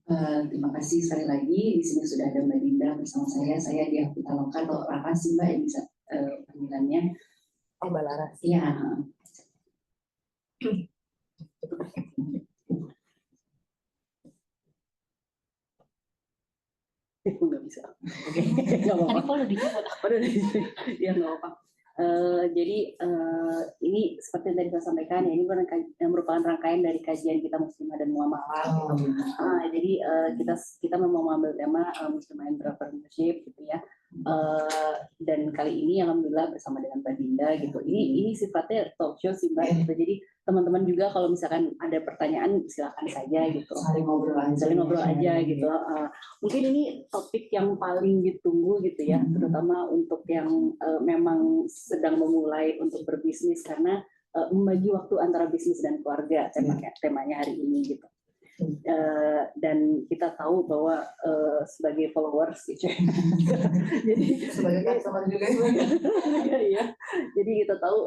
Terima kasih sekali lagi. Di sini sudah ada Mbak Dinda bersama saya. Saya Dia Pitaloka atau Laras sih Mbak yang bisa panggilannya. Oh, Mbak Laras. Iya. Nggak bisa. Oke, nggak apa-apa. Tadi udah dicoba. Udah ya nggak apa-apa. Jadi ini seperti yang tadi saya sampaikan ya, ini merupakan rangkaian dari kajian kita Muslimah dan Muamalah. Jadi kita memang mengambil tema Muslimah Entrepreneurship gitu ya. Dan kali ini alhamdulillah bersama dengan Mbak Dinda gitu. Ini sifatnya talk show sih Mbak gitu. Jadi teman-teman juga kalau misalkan ada pertanyaan silakan saja gitu. Saling ngobrol aja gitu. Mungkin ini topik yang paling ditunggu gitu ya, terutama untuk yang memang sedang memulai untuk berbisnis karena membagi waktu antara bisnis dan keluarga temanya hari ini gitu. Dan kita tahu bahwa sebagai followers gitu jadi sebagai customer juga ya. Jadi kita tahu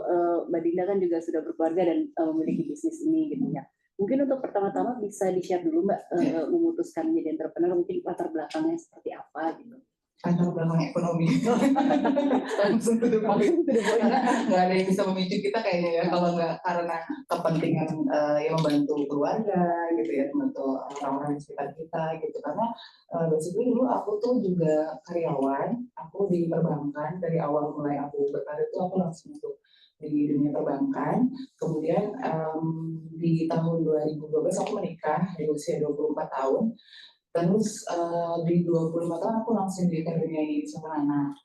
Mbak Dinda kan juga sudah berkeluarga dan memiliki bisnis ini gitu ya. Mungkin untuk pertama-tama bisa di-share dulu Mbak memutuskan menjadi entrepreneur, mungkin latar belakangnya seperti apa gitu. Latar belakang ekonomi langsung to the point karena nggak ada yang bisa memicu kita kayaknya ya kalau nggak karena kepentingan yang membantu keluarga gitu ya, membantu orang-orang di sekitar kita gitu. Karena basically dulu aku tuh juga karyawan, aku di perbankan dari awal mulai aku berkarir tuh aku langsung masuk di dunia perbankan. Kemudian di tahun 2012 aku menikah di usia 24 tahun. Terus di 25 tahun aku langsung di dunia ini sama anak.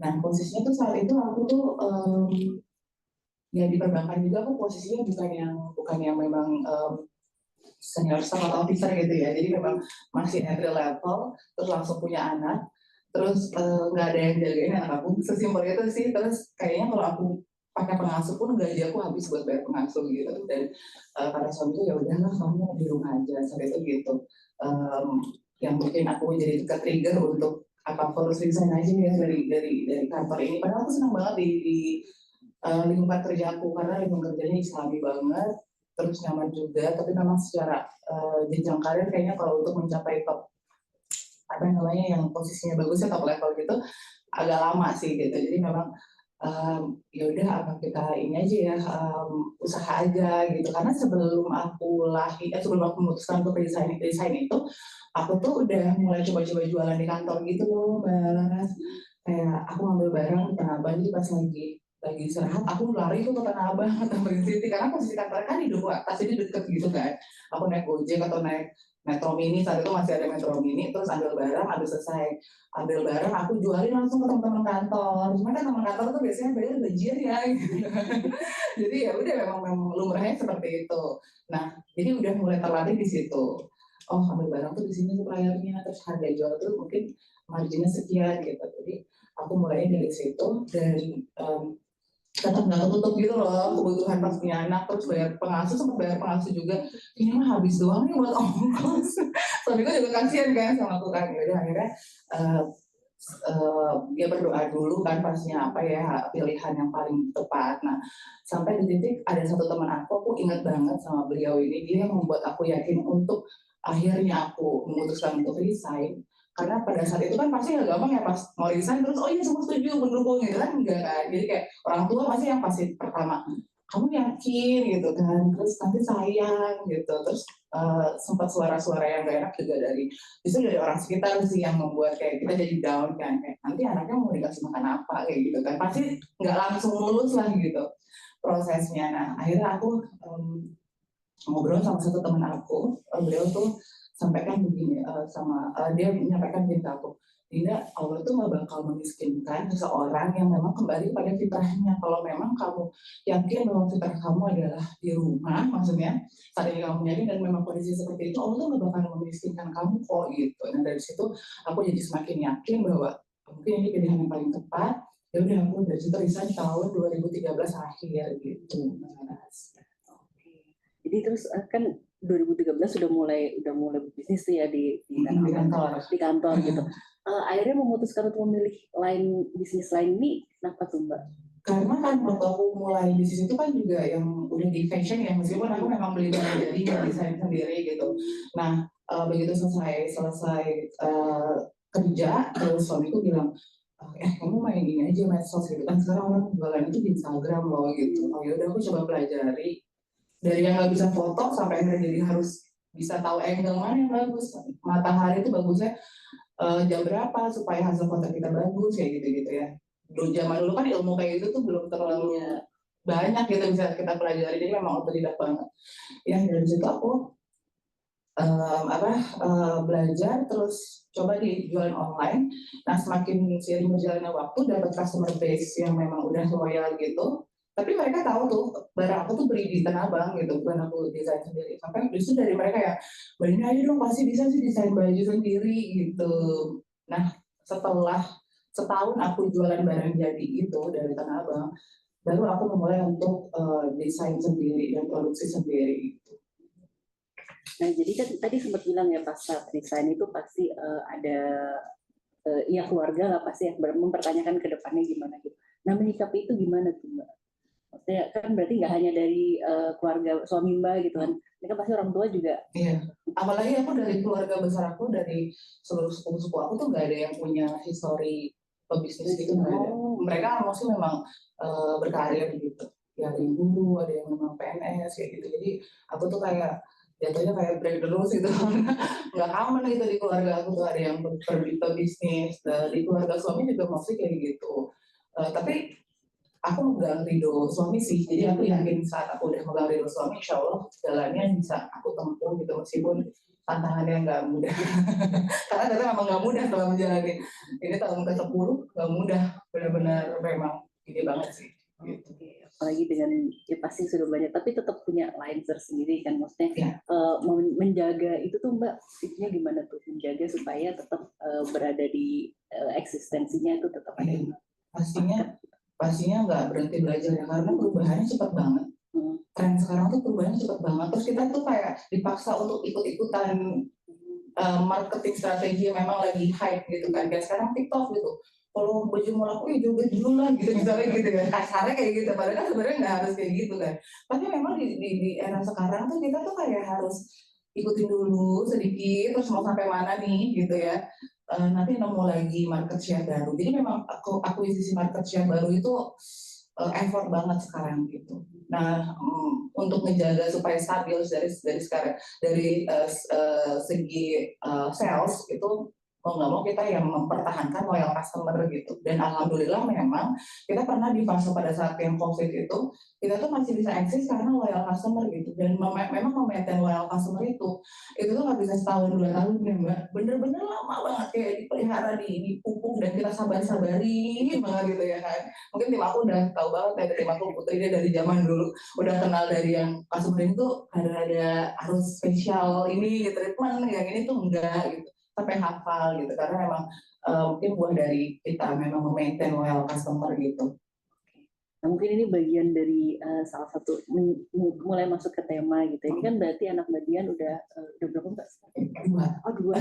Nah posisinya tuh saat itu aku tuh ya di perbankan juga aku posisinya bukan yang memang senior staff atau officer gitu ya. Jadi memang masih entry level, terus langsung punya anak, terus nggak ada yang jagain anak aku. Sesimpel itu sih. Terus kayaknya kalau aku pakai pengasuh pun gaji aku habis buat bayar pengasuh gitu. Dan kata suamiku ya udahlah kamu di rumah aja saat itu gitu. Yang mungkin aku jadi ke-trigger untuk apa harus resign aja ya dari kantor ini. Padahal aku senang banget di lingkungan kerja aku karena lingkungan kerjanya islami banget, terus nyaman juga. Tapi memang secara jenjang karir kayaknya kalau untuk mencapai top apa namanya yang posisinya bagusnya top level gitu agak lama sih gitu. Jadi memang ya udah apa kita ini aja ya usaha aja gitu. Karena sebelum aku sebelum aku memutuskan untuk resign itu aku tuh udah mulai coba-coba jualan di kantor gitu loh Mbak Laras. Kayak aku ngambil barang di Tanah Abang, jadi pas lagi istirahat aku lari tuh ke Tanah Abang atau Tamrin City karena posisi kantor kan di Duku Atas jadi deket gitu kan. Aku naik Gojek atau naik Metro Mini, saat itu masih ada Metro Mini, terus ambil barang, habis selesai ambil barang aku jualin langsung ke teman-teman kantor. Cuma kan teman kantor tuh biasanya bayar gajian ya gitu. Jadi ya udah memang lumrahnya seperti itu. Nah jadi udah mulai terlatih di situ. Oh ambil barang tuh di sini tuh layarnya, terus harga jual tuh mungkin marginnya sekian gitu. Jadi aku mulainya dari situ dan tetap nggak ketutup gitu loh kebutuhan pas punya anak, terus sempat bayar pengasuh juga. Ini mah habis doang nih buat ongkos. Suamiku juga kasihan kan sama aku kan. Jadi akhirnya dia berdoa dulu kan pastinya apa ya pilihan yang paling tepat. Nah sampai di titik ada satu teman aku ingat banget sama beliau ini, dia yang membuat aku yakin untuk akhirnya aku memutuskan untuk resign. Karena pada saat itu kan pasti nggak gampang ya pas mau resign terus oh iya semua setuju mendukung gitu kan, enggak kan. Jadi kayak orang tua pasti yang pasti pertama kamu yakin gitu kan, terus nanti sayang gitu. Terus sempat suara-suara yang gak enak juga justru dari orang sekitar sih yang membuat kayak kita jadi down kan, kayak nanti anaknya mau dikasih makan apa kayak gitu kan, pasti nggak langsung mulus lah gitu prosesnya. Nah akhirnya aku ngobrol sama satu teman aku, beliau tuh sampaikan begini dia menyampaikan ke aku, Dinda, Allah tuh nggak bakal memiskinkan seseorang yang memang kembali pada fitrahnya. Kalau memang kamu yakin bahwa fitrah kamu adalah di rumah, maksudnya saat ini kamu yakin dan memang kondisi seperti itu, Allah tuh nggak bakal memiskinkan kamu kok gitu. Nah dari situ aku jadi semakin yakin bahwa mungkin ini pilihan yang paling tepat. Ya udah aku dari situ resign tahun 2013 akhir gitu. Jadi terus kan 2013 sudah mulai berbisnis tuh ya di kantor gitu. Akhirnya memutuskan untuk memilih bisnis lain ini kenapa tuh Mbak? Karena kan waktu aku mulai bisnis itu kan juga yang udah di fashion ya, meskipun aku memang beli barang jadi desain sendiri gitu. Nah begitu selesai kerja, terus suamiku bilang, kamu main ini aja medsos gitu kan, sekarang orang jualan itu di Instagram loh gitu. Oh ya udah, aku coba pelajari dari yang nggak bisa foto sampai akhirnya jadi harus bisa tahu angle mana yang bagus, matahari itu bagusnya jam berapa supaya hasil foto kita bagus kayak gitu ya. Zaman dulu kan ilmu kayak gitu tuh belum terlalu banyak gitu bisa kita pelajari, jadi memang otodidak banget. Ya dari situ aku belajar, terus coba dijualan online. Nah semakin seiring berjalannya waktu dapat customer base yang memang udah loyal gitu. Tapi mereka tahu tuh barang aku tuh beli di Tanah Abang gitu, bukan aku desain sendiri. Sampai justru dari mereka ya, Mbak Dina aja dong pasti bisa sih desain baju sendiri gitu. Nah setelah setahun aku jualan barang jadi itu dari Tanah Abang, baru aku memulai untuk desain sendiri dan produksi sendiri. Nah, jadi kan tadi sempat bilang ya pas saat desain itu pasti ada ya keluarga lah pasti yang mempertanyakan ke depannya gimana gitu. Nah, menyikapi itu gimana tuh Mbak? Maksudnya kan berarti nggak hanya dari keluarga suami Mbak gitu kan, mereka pasti orang tua juga. Iya, apalagi aku dari keluarga besar aku, dari seluruh sepupu-sepupu aku tuh nggak ada yang punya histori pebisnis gitu, nggak ada. Mereka maksudnya memang berkarir gitu. Ya ada yang guru, ada yang memang PNS kayak gitu. Jadi aku tuh kayak jatuhnya kayak break the rules gitu. Nggak aman gitu di keluarga aku tuh, ada yang berbisnis. Di keluarga suami juga maksudnya kayak gitu. Tapi aku megang ridho suami sih, jadi aku yakin saat aku udah megang ridho suami, insya Allah jalannya bisa aku tempuh gitu, meskipun tantangannya nggak mudah. Karena ternyata memang nggak mudah setelah menjalani ini tahun ke-10, nggak mudah, benar-benar memang ini banget sih. Gitu. Apalagi dengan ya pasti sudah banyak, tapi tetap punya lines tersendiri kan, maksudnya menjaga itu tuh Mbak, fitnya gimana tuh menjaga supaya tetap berada di eksistensinya itu tetap ada. Pastinya nggak berhenti belajar ya, karena perubahannya cepat banget. Tren sekarang tuh perubahannya cepat banget, terus kita tuh kayak dipaksa untuk ikut-ikutan marketing strategi yang memang lagi hype gitu kan. Kayak sekarang TikTok gitu, kalau baju mau laku ya joget dulu lah gitu, misalnya gitu kan, kasarnya kayak gitu, padahal kan sebenarnya nggak harus kayak gitu kan. Tapi memang di era sekarang tuh kita tuh kayak harus ikutin dulu sedikit, terus mau sampai mana nih gitu ya. Nanti nemu lagi market share baru. Jadi memang akuisisi market share baru itu effort banget sekarang gitu. Nah, untuk menjaga supaya stabil dari sekarang, dari segi sales itu mau nggak mau kita yang mempertahankan loyal customer gitu. Dan alhamdulillah memang kita pernah di fase pada saat yang COVID itu, kita tuh masih bisa eksis karena loyal customer gitu. Dan memang memaintain loyal customer itu tuh nggak bisa setahun 2 tahun ya Mbak. Bener-bener lama banget kayak dipelihara, dipupuk, dan kita sabar-sabarin banget gitu ya kan. Mungkin tim aku udah tahu banget ya, tim aku Putri dia dari zaman dulu udah kenal dari yang customer itu ada harus spesial ini gitu, treatment yang ini tuh enggak gitu, sampai hafal gitu, karena memang mungkin buah dari kita memang memaintain loyal customer gitu. Nah, mungkin ini bagian dari salah satu mulai masuk ke tema gitu. Ini kan berarti anak Mbak Dian udah berapa Mbak? 2.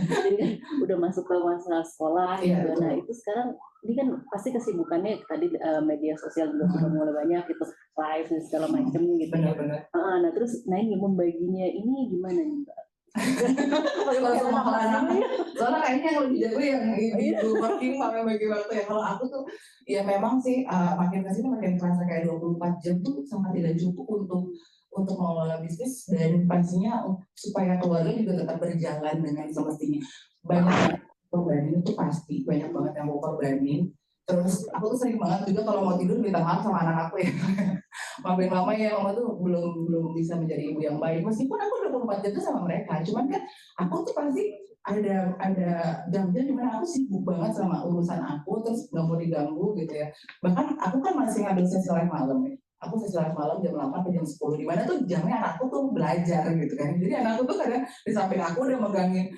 Jadi kan udah masuk ke masa sekolah gitu. Nah itu sekarang ini kan pasti kesibukannya tadi media sosial juga sudah mulai banyak gitu, live dan segala macam gitu. Benar-benar. Nah terus ini membaginya ini gimana nih Mbak? Soalnya kayaknya yang lebih jago yang ibu working mom yang bagi waktu ya. Kalau aku tuh ya memang sih makin kesini makin terasa kayak 24 jam tuh sangat tidak cukup untuk mengelola bisnis, dan pastinya supaya keluarga juga tetap berjalan dengan semestinya. Banyak korbanin itu pasti, banyak banget yang mau korbanin. Terus aku tuh sering banget juga kalau mau tidur minta maaf sama anak aku ya. Maafin mama ya, mama tuh belum bisa menjadi ibu yang baik. Meskipun aku 24 jam tuh sama mereka, cuman kan aku tuh pasti ada jam-jam dimana aku sibuk banget sama urusan aku, terus nggak mau diganggu gitu ya. Bahkan aku kan masih ngambil sesi live malam ya. Aku sesi live malam jam 8 sampai jam 10, dimana tuh jamnya anakku tuh belajar gitu kan. Jadi anakku tuh kadang di samping aku udah megangin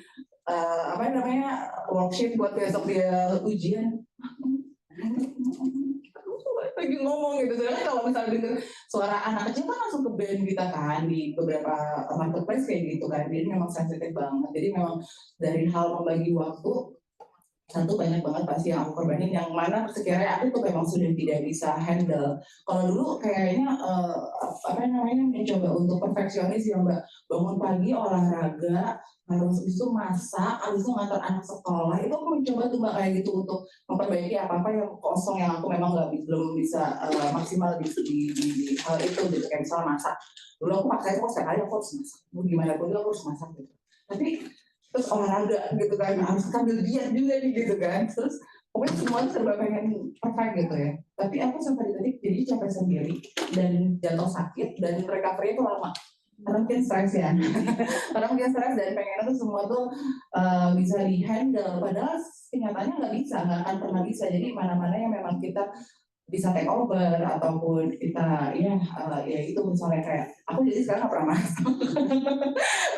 worksheet buat besok dia ujian. Lagi ngomong gitu, soalnya kalau misalnya denger suara anak kecil kan langsung ke band kita kan di beberapa marketplace kayak gitu kan, jadi memang sensitif banget. Jadi memang dari hal membagi waktu satu banyak banget pasti yang aku korbanin, yang mana sekiranya aku tuh memang sudah tidak bisa handle. Kalau dulu kayaknya apa namanya mencoba untuk perfeksionis ya Mbak, bangun pagi olahraga, harus itu masak, habis itu ngantar anak sekolah, itu aku mencoba tuh Mbak kayak gitu untuk memperbaiki apa-apa yang kosong yang aku memang belum bisa maksimal di hal itu gitu, kayak misalnya masak. Dulu aku maksain kok setiap hari aku harus masak, mau gimana pun aku harus masak gitu. Tapi terus olahraga gitu kan, harus sambil diet juga nih gitu kan, terus pokoknya semua serba pengen perfect gitu ya. Tapi aku sampai di titik jadi capek sendiri dan jatuh sakit dan recovery itu lama. Karena mungkin stres ya, karena mungkin stres dan pengen tuh semua tuh bisa di handle, padahal kenyataannya nggak akan pernah bisa. Jadi mana-mana yang memang kita bisa take over ataupun kita ya itu misalnya kayak aku jadi sekarang nggak pernah masak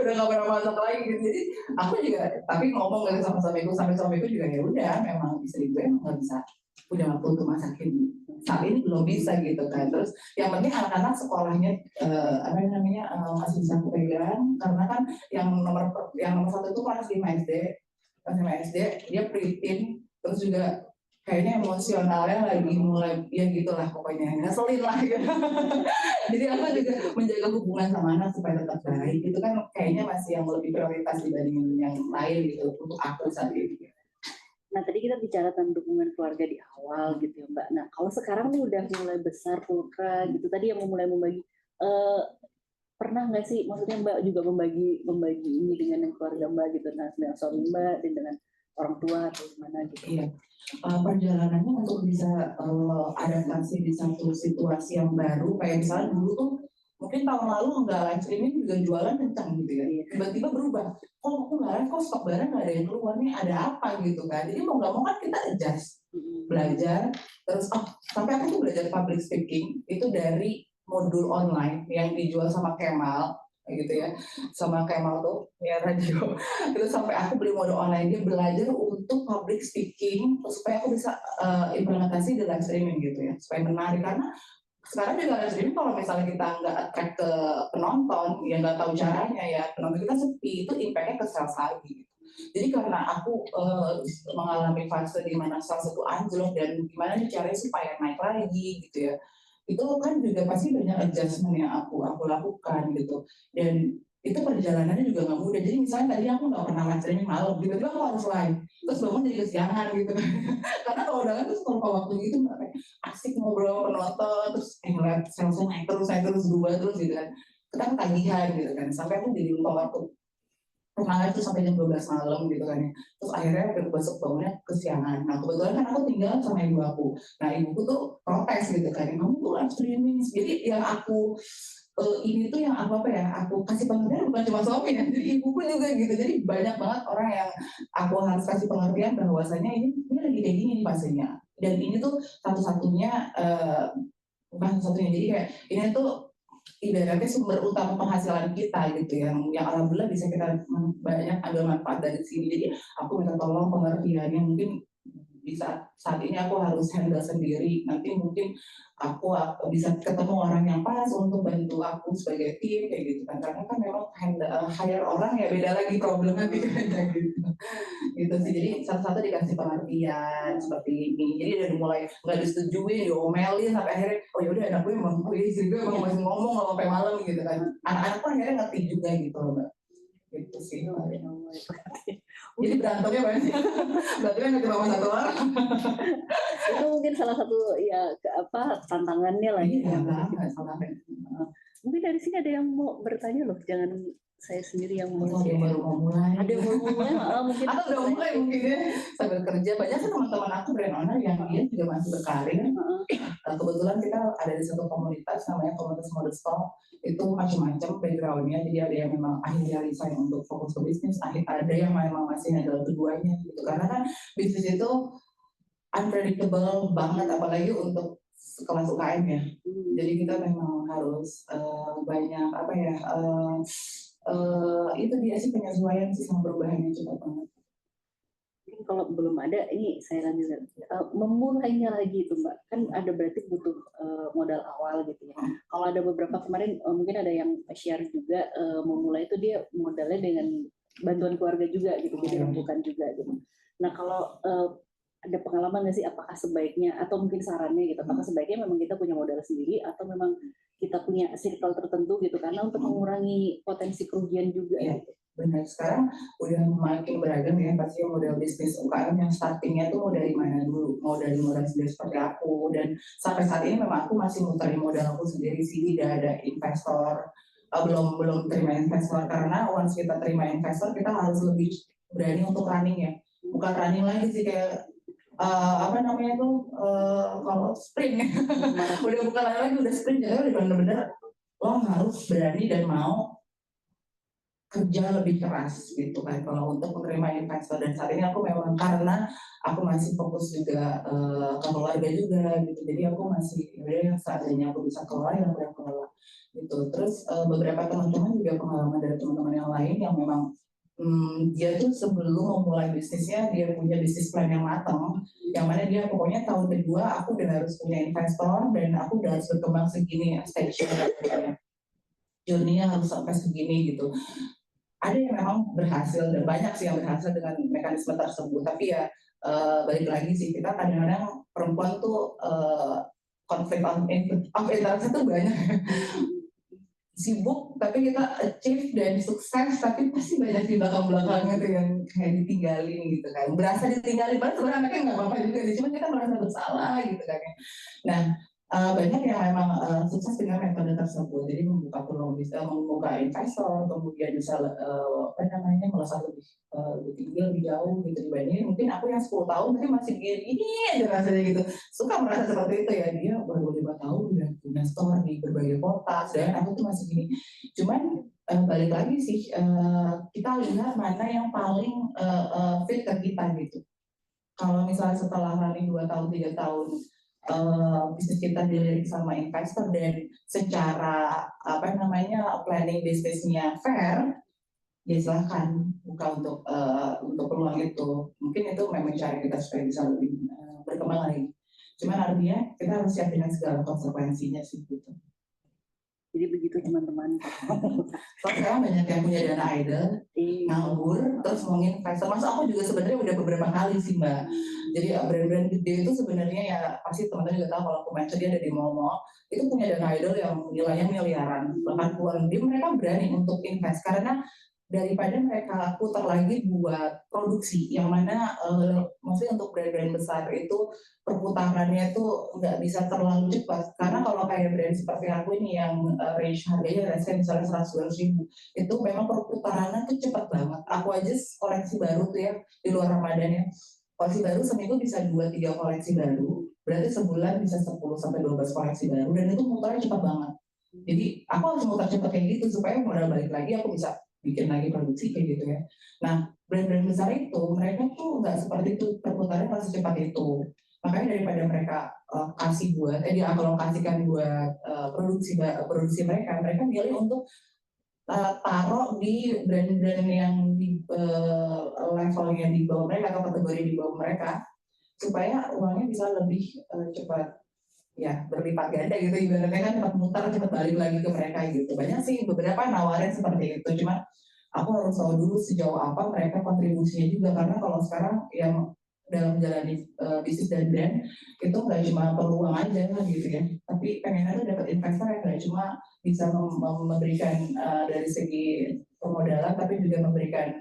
udah nggak pernah masak lagi gitu. Jadi aku juga tapi ngomong gitu sama suamiku, sampai suamiku juga ya udah memang istri gue emang nggak bisa punya waktu untuk masakin saat ini belum bisa gitu kan. Terus yang penting anak-anak sekolahnya apa namanya masih bisa aku pegang, karena kan yang nomor satu itu kelas 5 SD, kelas 5 SD dia preteen, terus juga kayaknya emosionalnya lagi mulai ya gitulah pokoknya ngeselin lah gitu. Jadi aku juga menjaga hubungan sama anak supaya tetap baik itu kan kayaknya masih yang lebih prioritas dibanding yang lain gitu untuk aku saat ini. Nah tadi kita bicara tentang dukungan keluarga di awal gitu ya Mbak. Nah kalau sekarang nih udah mulai besar Pulkra gitu, tadi yang mulai membagi, pernah nggak sih maksudnya Mbak juga membagi ini dengan keluarga Mbak gitu, nah dengan suami Mbak dan dengan orang tua atau gimana gitu? Iya. Perjalanannya untuk bisa adaptasi di satu situasi yang baru, kayak misalnya dulu tuh mungkin tahun lalu nggak live streaming juga jualan kencang gitu ya, tiba-tiba berubah, kok aku nggak live, kok stok barang nggak ada yang keluar nih, ada apa gitu kan. Jadi mau nggak mau kan kita adjust, belajar, terus sampai aku tuh belajar public speaking itu dari modul online yang dijual sama Kemal gitu ya, sama Kemal tuh ya radio. Terus sampai aku beli modul online, dia belajar untuk public speaking supaya aku bisa implementasi di live streaming gitu ya, supaya menarik. Karena sekarang juga live streaming kalau misalnya kita nggak attract ke penonton, ya nggak tahu caranya ya, penonton kita sepi, itu impactnya ke sales lagi. Jadi karena aku mengalami fase di mana sales itu anjlok dan gimana nih caranya supaya naik lagi gitu ya, itu kan juga pasti banyak adjustment yang aku lakukan gitu. Dan itu perjalanannya juga nggak mudah. Jadi misalnya tadi aku nggak pernah live streaming malam, tiba-tiba aku harus live, terus bangun jadi kesiangan gitu. Karena kalau udah tuh kalau waktu gitu nggak kayak asik ngobrol sama penonton, terus ngeliat salesnya naik terus berubah terus gitu kan. Kita ketagihan gitu kan, sampai aku jadi lupa waktu. Pernah itu sampai jam 12 malam gitu kan ya. Terus akhirnya besok bangunnya kesiangan. Nah kebetulan kan aku tinggal sama ibu aku. Nah ibuku tuh protes gitu kan, kamu tuh live streaming. Jadi yang aku ini tuh yang aku apa ya, aku kasih pengertian bukan cuma suami ya, jadi ibuku juga gitu. Jadi banyak banget orang yang aku harus kasih pengertian bahwasanya ini lagi kayak gini nih fasenya. Dan ini tuh satu-satunya bukan satu-satunya. Jadi kayak ini tuh ibaratnya sumber utama penghasilan kita gitu ya, yang alhamdulillah bisa kita banyak ambil manfaat dari sini. Jadi aku minta tolong pengertiannya, mungkin bisa saat ini aku harus handle sendiri, nanti mungkin aku bisa ketemu orang yang pas untuk bantu aku sebagai tim kayak gitu kan, karena kan memang hire orang ya beda lagi problemnya gitu gitu sih. Jadi satu-satu dikasih pengertian seperti ini, jadi dari mulai nggak disetujui, diomelin, sampai akhirnya oh yaudah anak gue emang istri gue emang masih ngomong kalau sampai malam gitu kan. Anak-anak pun akhirnya ngerti juga gitu loh Mbak, gitu sih. Jadi berantemnya banyak sih, berantemnya nggak cuma satu orang. Itu mungkin salah satu ya tantangannya lah ya. Mungkin dari sini ada yang mau bertanya loh, jangan saya sendiri yang mau. Ada yang baru mau mulai. Ada yang baru mau mulai, mungkin. Atau udah mulai mungkin ya sambil kerja. Banyak sih teman-teman aku brand owner yang dia juga masih berkarir. Kebetulan kita ada di satu komunitas namanya komunitas Modest Talk. Itu macam-macam backgroundnya. Jadi ada yang memang akhirnya resign untuk fokus ke bisnis. Ada yang memang masih handle keduanya gitu. Karena kan bisnis itu unpredictable banget, apalagi untuk kelas UKM ya. Jadi kita memang harus banyak apa ya, itu dia sih penyesuaian sih sama perubahannya cepat banget. Mungkin kalau belum ada, ini saya lanjutkan. Memulainya lagi itu Mbak, kan ada berarti butuh modal awal gitu ya. Kalau ada beberapa kemarin mungkin ada yang share juga memulai itu dia modalnya dengan bantuan keluarga juga gitu, jadi rembukan juga gitu. Nah kalau ada pengalaman nggak sih, apakah sebaiknya atau mungkin sarannya gitu, apakah sebaiknya memang kita punya modal sendiri atau memang kita punya circle tertentu gitu karena untuk mengurangi potensi kerugian juga ya, gitu. Benar, sekarang udah makin beragam ya pasti model bisnis UKM yang startingnya tuh mau dari mana dulu, mau dari modal sendiri seperti aku, dan sampai saat ini memang aku masih muterin modal aku sendiri sih, tidak ada investor, belum terima investor, karena once kita terima investor kita harus lebih berani untuk running ya, bukan running lagi sih kayak apa namanya tuh kalau sprint udah bukan lagi udah sprint, jadi udah bener-bener lo harus berani dan mau kerja lebih keras gitu kan kalau untuk menerima investor. Dan saat ini aku memang karena aku masih fokus juga ke keluarga juga gitu, jadi aku masih yang seadanya aku bisa kelola yang aku yang kelola gitu. Terus beberapa teman-teman juga pengalaman dari teman-teman yang lain yang memang dia tuh sebelum memulai bisnisnya dia punya bisnis plan yang matang, yang mana dia pokoknya tahun kedua aku udah harus punya investor dan aku udah harus berkembang segini stage-nya gitu ya, journey-nya harus sampai segini gitu. Ada yang memang berhasil dan banyak sih yang berhasil dengan mekanisme tersebut, tapi ya balik lagi sih kita kadang-kadang perempuan tuh konflik of interest itu banyak. Sibuk tapi kita achieve dan sukses tapi pasti banyak di belakang-belakangnya tuh yang kayak ditinggalin gitu kan, berasa ditinggalin padahal sebenarnya anaknya nggak apa-apa juga sih, cuma kita merasa bersalah gitu kan. Nah banyak yang memang sukses dengan metode tersebut, jadi membuka peluang bisa membuka investor, kemudian bisa apa namanya melesat lebih tinggi lebih jauh gitu dibanding mungkin aku yang 10 tahun tapi masih gini aja rasanya gitu, suka merasa seperti itu ya, dia baru 5 tahun udah punya store di berbagai kota dan aku tuh masih gini. Cuman balik lagi sih kita lihat mana yang paling fit ke kita gitu. Kalau misalnya setelah running 2 tahun 3 tahun bisnis kita dilirik sama investor dan secara apa namanya planning bisnisnya fair, ya silahkan buka untuk peluang itu. Mungkin itu memang cara kita supaya bisa lebih berkembang lagi. Cuman artinya kita harus siap dengan segala konsekuensinya sih gitu. Jadi begitu teman-teman. Soalnya sekarang banyak yang punya dana idle, nganggur, terus mau investor. Masa aku juga sebenarnya udah beberapa kali sih Mbak. Jadi brand-brand gede itu sebenarnya ya pasti teman-teman juga tahu kalau aku mention dia ada di mall-mall, itu punya dana idle yang nilainya miliaran, bahkan puluhan. Jadi mereka berani untuk invest karena daripada mereka putar lagi buat produksi yang mana maksudnya untuk brand-brand besar itu perputarannya tuh nggak bisa terlalu cepat, karena kalau kayak brand seperti aku ini yang range harganya misalnya 100-200 ribu itu memang perputarannya tuh cepat banget. Aku aja koleksi baru tuh ya di luar Ramadan ya, koleksi baru seminggu bisa 2-3 koleksi baru, berarti sebulan bisa 10-12 koleksi baru dan itu mutarnya cepat banget. Jadi aku harus mutar cepat kayak gitu supaya modal balik lagi aku bisa bikin lagi produksi kayak gitu ya. Nah brand-brand besar itu mereka tuh nggak seperti itu, perputarannya masih cepat itu. Makanya daripada mereka kasih buat dialokasikan buat produksi mereka milih untuk taruh di brand-brand yang di levelnya di bawah mereka atau kategori di bawah mereka supaya uangnya bisa lebih cepat ya berlipat ganda gitu, ibaratnya kan cepat mutar cepat balik lagi ke mereka gitu. Banyak sih beberapa nawarin seperti itu, cuma aku harus tahu dulu sejauh apa mereka kontribusinya juga, karena kalau sekarang yang dalam menjalani bisnis dan brand itu nggak cuma peluang aja gitu ya, tapi pengennya tuh dapat investor yang nggak cuma bisa memberikan dari segi pemodalan tapi juga memberikan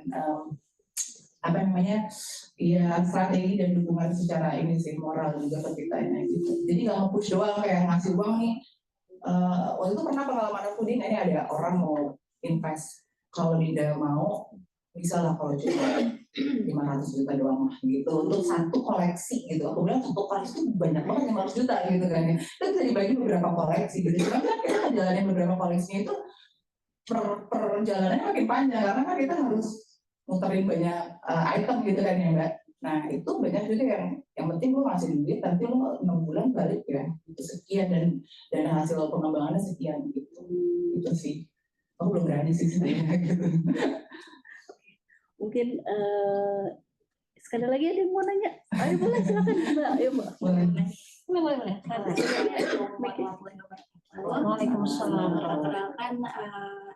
apa namanya ya strategi dan dukungan secara ini sih moral juga ke kitanya gitu. Jadi nggak nge-push doang kayak ngasih uang nih. Waktu itu pernah pengalaman aku ini ada orang mau invest, kalau dia mau bisa lah kalau cuma 500 juta doang gitu untuk satu koleksi gitu. Aku bilang satu koleksi itu banyak banget 500 juta gitu kan ya. Itu bisa dibagi beberapa koleksi gitu. Cuma kan kita ngejalanin beberapa koleksinya itu perjalanannya makin panjang karena kan kita harus muterin banyak item gitu kan ya Mbak. Nah itu banyak juga yang penting gue ngasih duit nanti lo 6 bulan balik ya itu sekian dan hasil pengembangannya sekian gitu. Itu sih aku belum berani sih sebenarnya gitu. Mungkin sekali lagi ada yang mau nanya, ayo boleh silakan Mbak. Ayo Mbak. Boleh. Waalaikumsalam. Perkenalkan,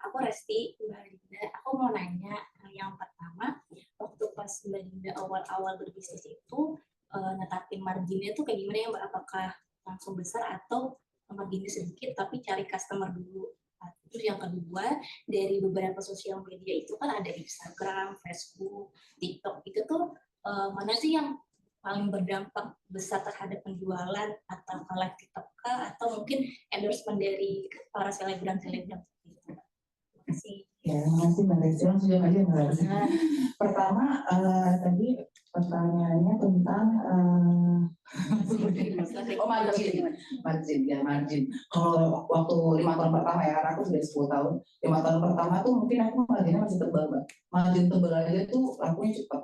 aku Resti, Mbak Linda. Aku mau nanya yang pertama, waktu pas Mbak Linda pada awal-awal berbisnis itu netapin marginnya tuh kayak gimana ya Mbak? Apakah langsung besar atau marginnya sedikit tapi cari customer dulu? Terus yang kedua, dari beberapa sosial media itu kan ada Instagram, Facebook, TikTok, itu tuh mana sih yang paling berdampak besar terhadap penjualan, atau live TikTok kah, atau mungkin endorsement dari para selebgram-selebgram gitu. Terima kasih. Ya, makasih Mbak Desi. Langsung jawab aja Mbak Desi. Pertama, tadi pertanyaannya tentang margin. Kalau waktu 5 tahun pertama ya, karena aku sudah 10 tahun. 5 tahun pertama tuh mungkin aku marginnya masih tebal, Mbak. Margin tebal aja tuh lakunya cepat.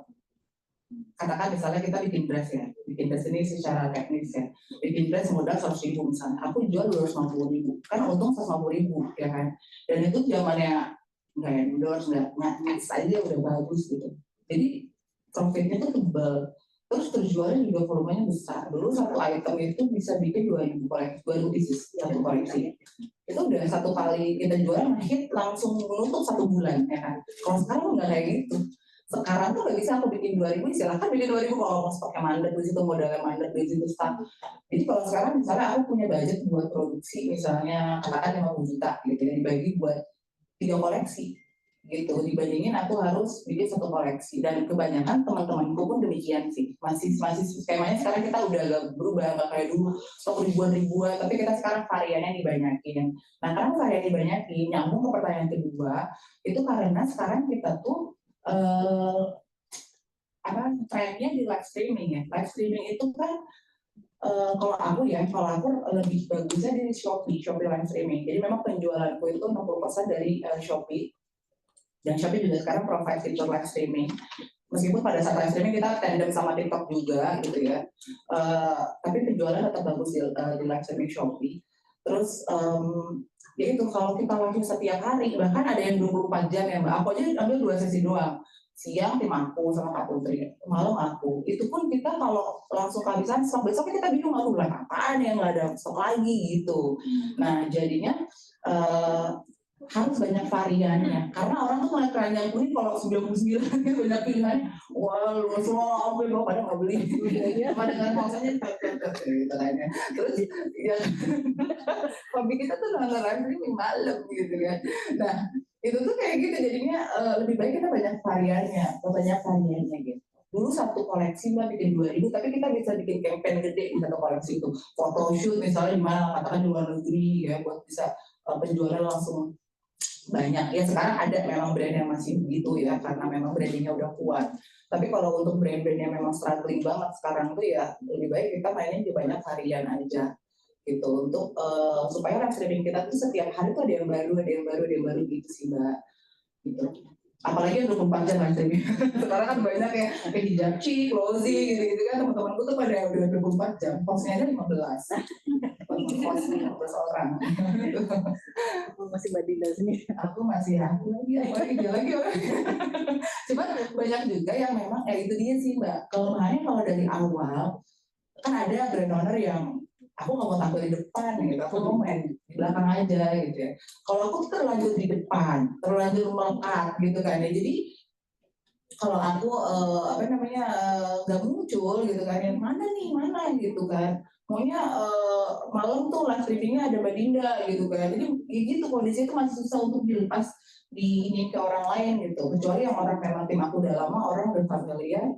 Katakan misalnya kita bikin dress ya, bikin dress ini secara teknis ya, bikin dress modal 100.000 misalnya, aku jual 250.000, kan untung 150.000 ya kan, dan itu zamannya nggak endorse, nggak ads aja udah bagus gitu, jadi profitnya tuh tebal, terus terjualnya juga volumenya besar. Dulu satu item itu bisa bikin 2.000 koleksi, 2.000 pieces satu koleksi, itu udah satu kali kita jual hit langsung menutup 1 bulan ya kan. Kalau sekarang nggak kayak gitu. Sekarang tuh nggak bisa aku bikin 2.000, silahkan bikin 2.000 kalau mau stoknya mandek di situ, modalnya mandek di situ start. Jadi kalau sekarang misalnya aku punya budget buat produksi misalnya katakan 50 juta gitu ya, dibagi buat 3 koleksi gitu, dibandingin aku harus bikin 1 koleksi. Dan kebanyakan teman-temanku pun demikian sih, masih skemanya sekarang kita udah agak berubah, nggak kayak dulu stok ribuan, tapi kita sekarang variannya dibanyakin. Nah karena varian dibanyakin, nyambung ke pertanyaan kedua, itu karena sekarang kita tuh trennya di live streaming ya. Live streaming itu kan kalau aku lebih bagusnya di Shopee live streaming. Jadi memang penjualanku itu 60% dari Shopee. Dan Shopee juga sekarang provide fitur live streaming. Meskipun pada saat live streaming kita tandem sama TikTok juga gitu ya. Tapi penjualan tetap bagus di live streaming Shopee. Terus ya itu kalau kita launching setiap hari, bahkan ada yang 24 jam ya Mbak. Aku aja ambil 2 sesi doang. Siang tim aku sama Kak Putri, malam aku. Itu pun kita kalau langsung kehabisan stok, besoknya kita bingung, aduh lah apaan yang nggak ada stok lagi gitu. Nah jadinya harus banyak variannya. Karena orang tuh mulai keranjang kuning kalau 99 banyak pilihan. Wah lu semua ambil, pada nggak beli. Cuma dengan maksudnya gitu kayaknya. Terus ya, hobi kita tuh nonton live streaming malam gitu kan. Nah itu tuh kayak gitu, jadinya lebih baik kita banyak variannya gitu. Dulu satu koleksi Mbak bikin 2.000, tapi kita bisa bikin campaign gede di satu koleksi itu. Photoshoot misalnya di mana, katakan di luar negeri ya, buat bisa penjualan langsung banyak. Ya sekarang ada memang brand yang masih begitu ya, karena memang brandingnya udah kuat. Tapi kalau untuk brand-brand yang memang struggling banget sekarang tuh ya lebih baik kita mainin di banyak varian aja gitu, untuk supaya live streaming kita tuh setiap hari tuh ada yang baru gitu sih Mbak gitu. Apalagi yang 24 jam live streaming sekarang kan banyak ya kayak hijabci, closing gitu kan, teman-temanku tuh pada udah 24 jam, postnya aja 15 orang gitu. Aku masih Mbak Dinda sendiri. Aku lagi orang. Cuman banyak juga yang memang itu dia sih Mbak, kelemahannya kalau dari awal kan ada brand owner yang aku nggak mau tampil di depan gitu, aku mau main di belakang aja gitu ya. Kalau aku tuh terlanjur di depan, terlanjur melekat gitu kan ya. Jadi kalau aku nggak muncul gitu kan, yang mana gitu kan. Maunya malam tuh live streamingnya ada Mbak Dinda gitu kan. Jadi gitu kondisi itu masih susah untuk dilepas di ini ke orang lain gitu. Kecuali yang orang memang tim aku udah lama, orang udah familiar,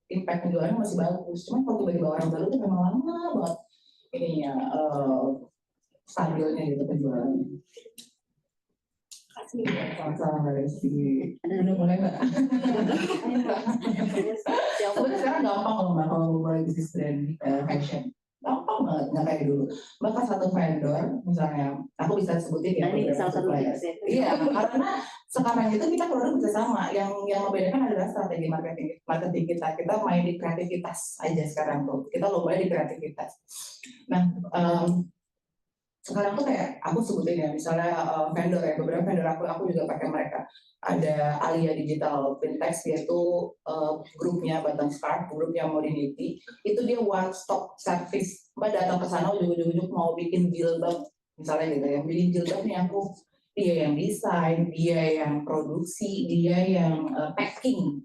impact penjualannya masih bagus. Cuma kalau tiba-tiba orang baru tuh memang lama banget ininya stabilnya gitu penjualannya. Sama-sama Mbak Desi. Udah mulai Mbak? Tapi sekarang gampang loh Mbak kalau mulai bisnis brand fashion. Gampang banget, nggak kayak dulu. Bahkan satu vendor, misalnya, aku bisa sebutin ya. Ini salah satu tips ya. Iya, karena sekarang itu kita produk bisa sama. Yang membedakan adalah strategi marketing kita. Kita main di kreativitas aja sekarang tuh. Kita lomba di kreativitas. Nah, sekarang tuh kayak aku sebutin ya, misalnya vendor ya, beberapa vendor aku juga pakai mereka. Ada Alia Digital Fintech, dia tuh grupnya Batang Scarf, grupnya Modinity, itu dia one stop service. Mbak datang ke sana ujuk-ujuk mau bikin jilbab, misalnya gitu ya, bikin jilbabnya dia yang desain, dia yang produksi, dia yang packing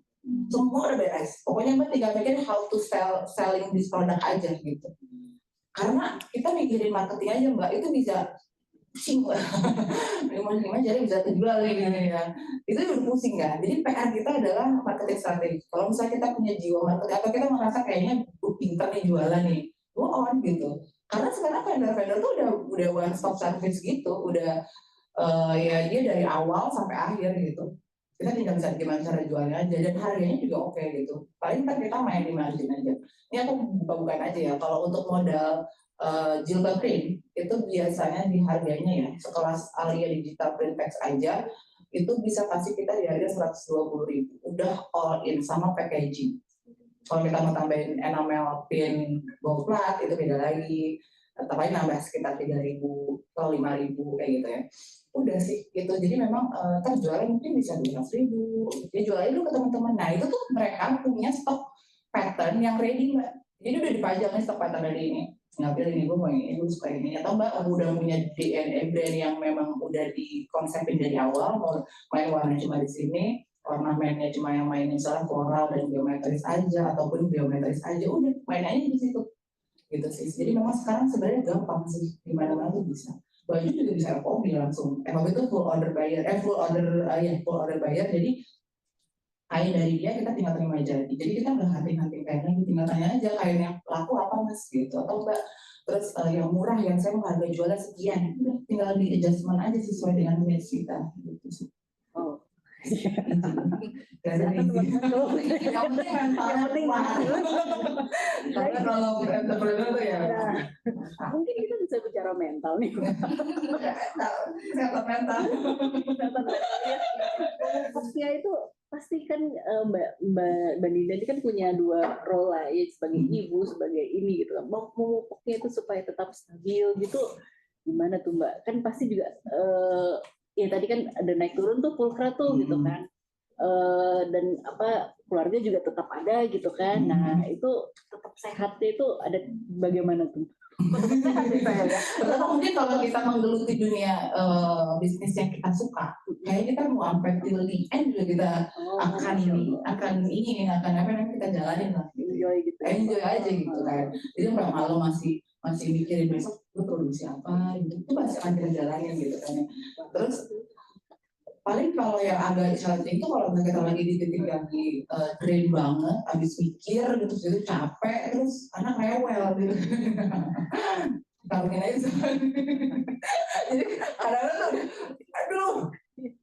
Semua udah beres. Pokoknya Mbak tinggal mikir how to selling this product aja gitu. Karena kita mikirin marketing aja Mbak, itu bisa pusing Mbak. Gimana jadi bisa terjual ini ya. Itu udah pusing kan. Jadi PR kita adalah marketing strategi. Kalau misalnya kita punya jiwa marketing atau kita merasa kayaknya pinter nih jualan nih, go on gitu. Karena sekarang vendor-vendor tuh udah one stop service gitu, udah ya dia dari awal sampai akhir gitu. Kita tinggal bisa gimana cara jualnya aja dan harganya juga oke gitu. Paling kan kita main di margin aja. Ini aku buka-bukaan aja ya. Kalau untuk modal jilbab print itu biasanya di harganya ya sekelas Alia Digital Print Text aja itu bisa kasih kita di harga 120.000. Udah all in sama packaging. Kalau kita mau tambahin enamel pin gold plat itu beda lagi. Tapi nambah sekitar 3.000 atau 5.000 kayak gitu ya. Udah sih gitu. Jadi memang terjual mungkin bisa 200.000. Dia jualnya dulu ke teman-teman. Nah itu tuh mereka punya stok pattern yang ready Mbak. Jadi udah dipajang nih stok pattern dari ini. Nggak pilih ini gue mau ini, gue suka ini. Atau Mbak udah punya DNA brand yang memang udah dikonsepin dari awal. Mau main warna cuma di sini. Ornamennya cuma yang main misalnya floral dan geometris aja ataupun geometris aja udah main aja di situ gitu sih. Jadi memang sekarang sebenarnya gampang sih di mana-mana tuh bisa. Baju juga bisa FOB langsung. FOB itu full order buyer, full order buyer. Jadi kain dari dia kita tinggal terima jadi. Jadi kita nggak hunting kain lagi, tinggal tanya aja kain yang laku apa mas gitu. Atau Mbak terus yang murah yang saya mau harga jualnya sekian, udah tinggal di adjustment aja sesuai dengan needs kita gitu sih. Oh. Yang penting karena kalau entrepreneur tuh ya mungkin kita bisa bicara mental nih. Kesehatan mental Pasti itu pasti kan Mbak Dinda ini kan punya dua role lah ya, sebagai ibu, sebagai ini gitu kan. Mau pokoknya itu supaya tetap stabil gitu, gimana tuh Mbak? Kan pasti juga ya tadi kan ada naik turun tuh pulkra tuh gitu kan. Dan keluarga juga tetap ada gitu kan. Nah itu tetap sehatnya itu ada bagaimana tuh? Pertama mungkin kalau kita menggeluti dunia bisnis yang kita suka, kayaknya kita mau sampai till the end juga kita akan apa yang kita jalanin lah. Enjoy aja gitu kan. Jadi nggak malu masih mikirin besok gue produksi apa gitu. Itu pasti akan kita jalanin gitu kan. Terus paling kalau yang agak challenging itu kalau kita lagi di titik yang drain banget, habis mikir gitu, jadi capek, terus anak rewel gitu. Kawin aja. Jadi kadang-kadang aduh,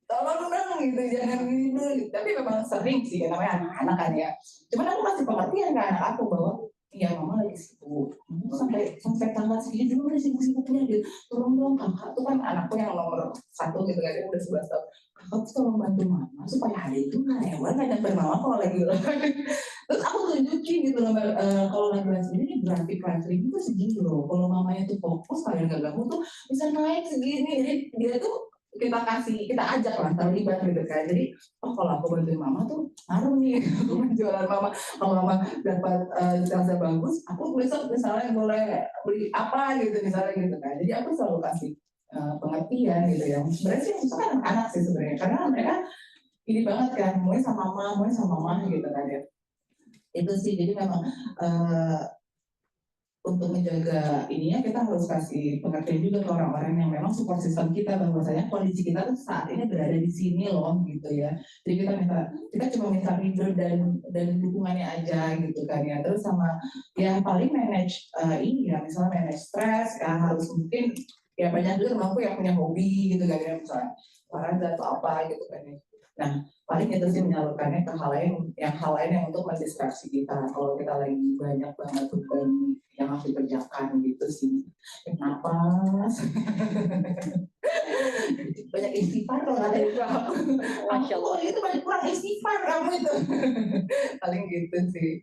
tolong dong gitu, jangan gitu. Tapi memang sering sih, namanya anak-anak kan ya. Cuman aku masih pengertian ke anak aku bahwa iya mama lagi sibuk. Sampai tanggal segini dulu udah sibuk-sibuknya gitu. Tolong dong kakak tuh kan anakku yang nomor 1 gitu kan, udah 11 tahun. Kakak tuh tolong bantu mama supaya hari itu nggak rewel nggak nyamper mama kalau lagi terus aku tunjukin gitu loh kalau lagi ini grafik itu segini loh. Kalau mamanya tuh fokus kalian nggak ganggu tuh bisa naik segini. Jadi dia tuh kita ajak lah terlibat gitu kan. Jadi kalau aku bantuin mama tuh ngaruh nih aku jualan mama. Kalau mama dapat jasa bagus, aku besok misalnya boleh beli apa gitu misalnya gitu kan. Jadi aku selalu kasih pengertian gitu ya. Sebenarnya sih susah kan anak sih sebenarnya karena mereka ini banget kan, maunya sama mama gitu kan ya. Itu sih jadi memang untuk menjaga ininya kita harus kasih pengertian juga ke orang-orang yang memang support system kita bahwasanya kondisi kita tuh saat ini berada di sini loh gitu ya. Jadi kita cuma minta leader dan dukungannya aja gitu kan ya. Terus sama yang paling manage ini ya misalnya manage stres ya harus mungkin ya banyak juga temanku yang punya hobi gitu kan ya misalnya olahraga atau apa gitu kan ya. Nah paling itu sih menyalurkannya ke hal lain yang untuk mendistraksi kita kalau kita lagi banyak banget beban yang harus dikerjakan gitu sih. Kenapa? Banyak istighfar kalau ada itu aku. Masya Allah itu banyak kurang istighfar kamu itu. Paling gitu sih.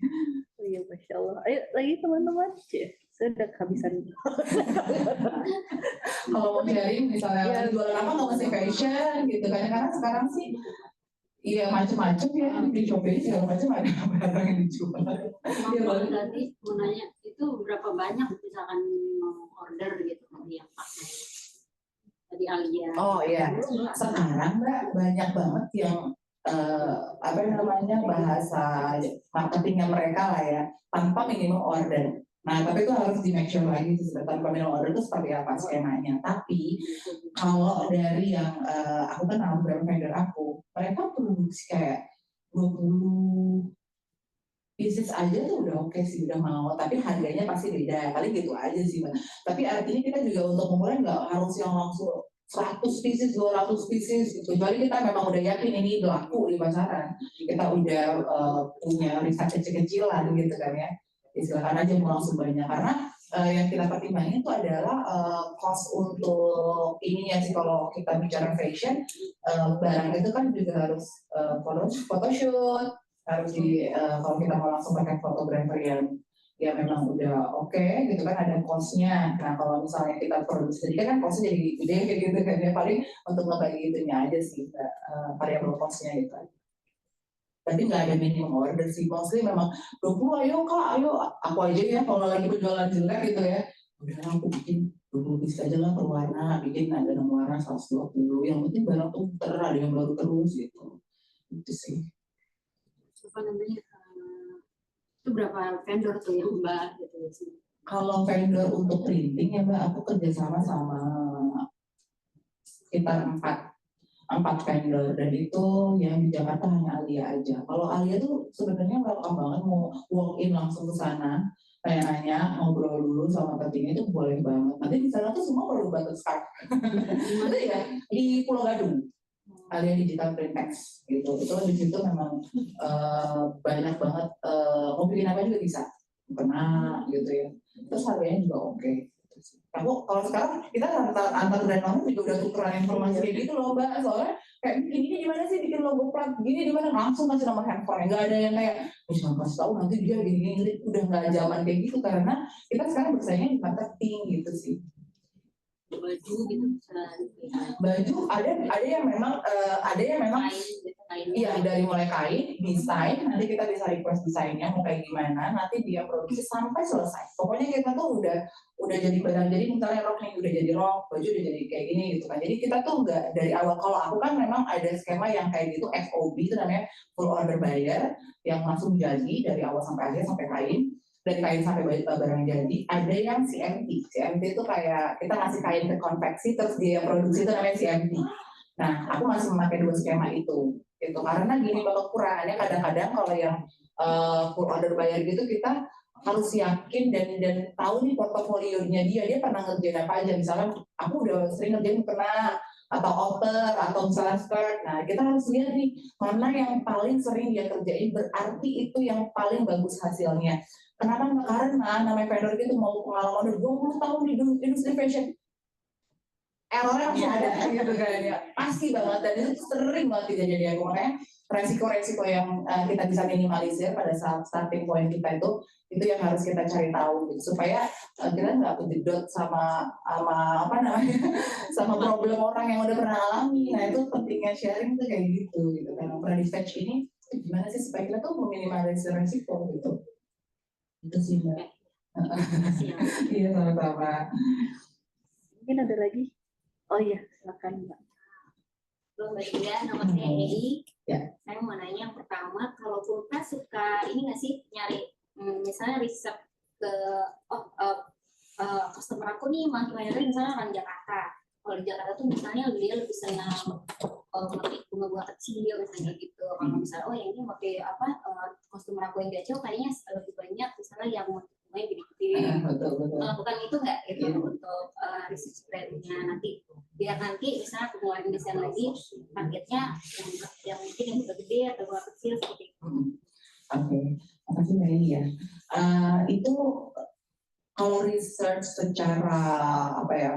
Iya Masya Allah. Ayo lagi teman-teman. Saya udah kehabisan. Kalau mau sharing misalnya jualan apa nggak mesti fashion gitu kan. Karena sekarang sih iya macam-macam ya di Shopee segala macam ada barang yang dijual. Iya tadi mau nanya itu berapa banyak misalkan mau order gitu yang pakai tadi Alia. Oh iya sekarang Mbak banyak banget yang apa namanya bahasa marketingnya mereka lah ya, tanpa minimum order. Nah, tapi itu harus di make sure lagi sih, tanpa minimum order itu seperti apa skemanya. Tapi kalau dari yang aku kenal beberapa vendor aku, mereka produksi kayak 20 bisnis aja tuh udah oke sih, udah mau, tapi harganya pasti beda, paling gitu aja sih Mbak. Tapi artinya kita juga untuk memulai nggak harus yang langsung 100 pieces, 200 pieces gitu. Kecuali kita memang udah yakin ini laku di pasaran, kita udah punya riset kecil-kecilan gitu kan ya. Silakan aja mau langsung banyak, karena yang kita pertimbangin itu adalah cost untuk ininya sih. Kalau kita bicara fashion, barang itu kan juga harus photoshoot, harus di kalau kita mau langsung pakai fotografer yang ya memang udah oke gitu kan, ada cost-nya. Nah kalau misalnya kita produksi sendiri kan cost-nya jadi gede kayak gitu kan ya, paling untuk ngebagi itunya aja sih, variable cost-nya gitu. Tapi nggak ada minimum order sih, mostly memang 20 ayo kak, ayo aku aja ya kalau lagi berjualan jelek gitu ya, udah aku bikin 20 piece aja lah per warna, bikin ada 6 warna 120, yang penting barang tuh ada yang baru terus gitu. Itu sih. Apa namanya, itu berapa vendor tuh yang Mbak gitu sih? Kalau vendor untuk printing ya Mbak, aku kerjasama sama sekitar 4 vendor, dan itu yang di Jakarta hanya Alia aja. Kalau Alia tuh sebenarnya welcome banget, mau walk in langsung ke sana, kayak nanya, ngobrol dulu sama pentingnya itu boleh banget. Nanti di sana tuh semua perlu banget Skype. Itu ya di Pulau Gadung, Alia Digital Printex gitu. Itu di situ memang banyak banget, mau bikin apa juga bisa, kena gitu ya. Terus harganya juga oke. Aku kalau sekarang kita antar brand lain juga udah tukeran informasi kayak gitu loh Mbak, soalnya kayak ini di mana sih bikin logo plat, gini di mana, langsung kasih nomor handphone, nggak ada yang kayak misalnya kasih tahu nanti dia gini, udah nggak zaman kayak gitu, karena kita sekarang bersaingnya di marketing gitu sih. Baju gitu Baju ada yang memang iya, dari mulai kain, desain, nanti kita bisa request desainnya mau kayak gimana, nanti dia produksi sampai selesai. Pokoknya kita tuh udah jadi barang, jadi misalnya rok nih udah jadi rok, baju udah jadi kayak gini gitu kan. Jadi kita tuh nggak dari awal. Kalau aku kan memang ada skema yang kayak gitu, FOB itu namanya full order buyer, yang langsung jadi dari awal sampai akhir sampai kain. Dari kain sampai barang jadi. Ada yang CMT itu kayak kita ngasih kain ke konveksi, terus dia yang produksi, itu namanya CMT. Nah, aku masih memakai 2 skema itu karena gini, bakal kurangannya kadang-kadang kalau yang full order buyer gitu, kita harus yakin dan tahu nih portofolionya dia pernah ngerjain apa aja. Misalnya aku udah sering ngerjain pernah atau outer atau misalnya skirt. Nah, kita harus lihat nih mana yang paling sering dia kerjain, berarti itu yang paling bagus hasilnya. Kenapa? Karena namanya vendor itu mau pengalaman udah 20 tahun di industri fashion, errornya masih ada gitu kan ya, pasti banget, dan itu sering banget kejadian. Makanya resiko-resiko yang kita bisa minimalisir pada saat starting point kita itu yang harus kita cari tahu gitu, supaya kita nggak kejedot sama apa namanya sama problem orang yang udah pernah alami. Nah itu pentingnya sharing tuh kayak gitu kan. Pernah di stage ini gimana sih supaya kita tuh meminimalisir resiko gitu. Itu sih Mbak. Iya, sama-sama. Mungkin ada lagi? Oh iya, silakan Mbak. Halo Mbak Ida, nama saya Edi. Ya. Saya mau nanya yang pertama, kalau Kulkas suka ini nggak sih nyari, misalnya riset ke customer aku nih, makin misalnya orang Jakarta. Kalau di Jakarta tuh misalnya dia lebih senang ngetik bunga-bunga kecil misalnya gitu. Kalau misalnya yang ini pakai customer aku yang gacor kayaknya lebih banyak misalnya yang bunganya gede-gede. Bukan itu nggak gitu untuk research brandnya nanti. Biar nanti misalnya aku ngeluarin desain lagi, targetnya yang mungkin yang udah gede atau bunga kecil seperti itu. Oke, makasih Mbak Eni ya. Itu kalau research secara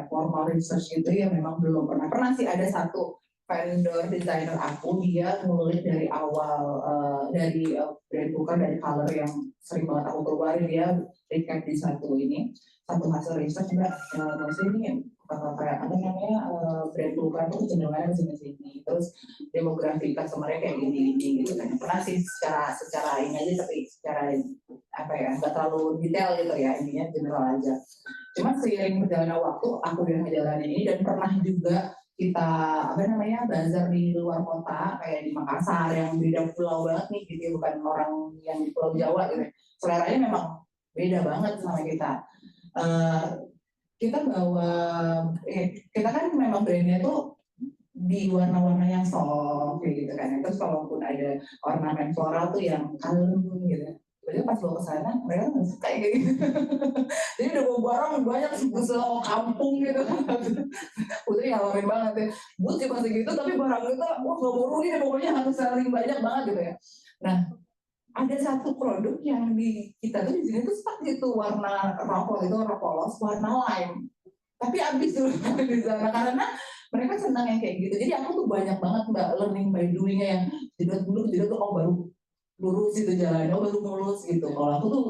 formal research itu ya memang belum pernah sih. Ada satu vendor designer aku, dia ngulik dari awal dari brand bukan dari color yang sering banget aku keluarin, dia recap di satu hasil research Mbak. Maksudnya ini kayak apa namanya brand bukan tuh kecenderungannya sini, terus demografi customer-nya kayak gini gitu kan. Pernah sih secara ini aja, tapi secara nggak terlalu detail gitu ya, intinya general aja. Cuma seiring berjalannya waktu aku udah ngejalanin ini, dan pernah juga kita bazar di luar kota kayak di Makassar yang beda pulau banget nih gitu, bukan orang yang di Pulau Jawa gitu. Seleranya memang beda banget sama kita. Kita bawa, kita kan memang brandnya tuh di warna-warna yang soft gitu kan. Terus kalaupun ada ornamen floral tuh yang kalem gitu. Jadi pas bawa ke sana mereka nggak suka kayak gitu. Jadi udah bawa barang banyak seluruh kampung gitu. Putri ngalamin banget ya. But cuma segitu tapi barang kita nggak mau rugi pokoknya harus selling banyak banget gitu ya. Nah, ada satu produk yang di kita tuh di sini tuh stuck gitu, warna rokok itu warna polos, warna lime. Tapi habis dulu di sana karena mereka senang yang kayak gitu. Jadi aku tuh banyak banget Mbak learning by doing-nya yang jedot tuh oh baru lurus itu jalannya, oh baru mulus gitu. Kalau aku tuh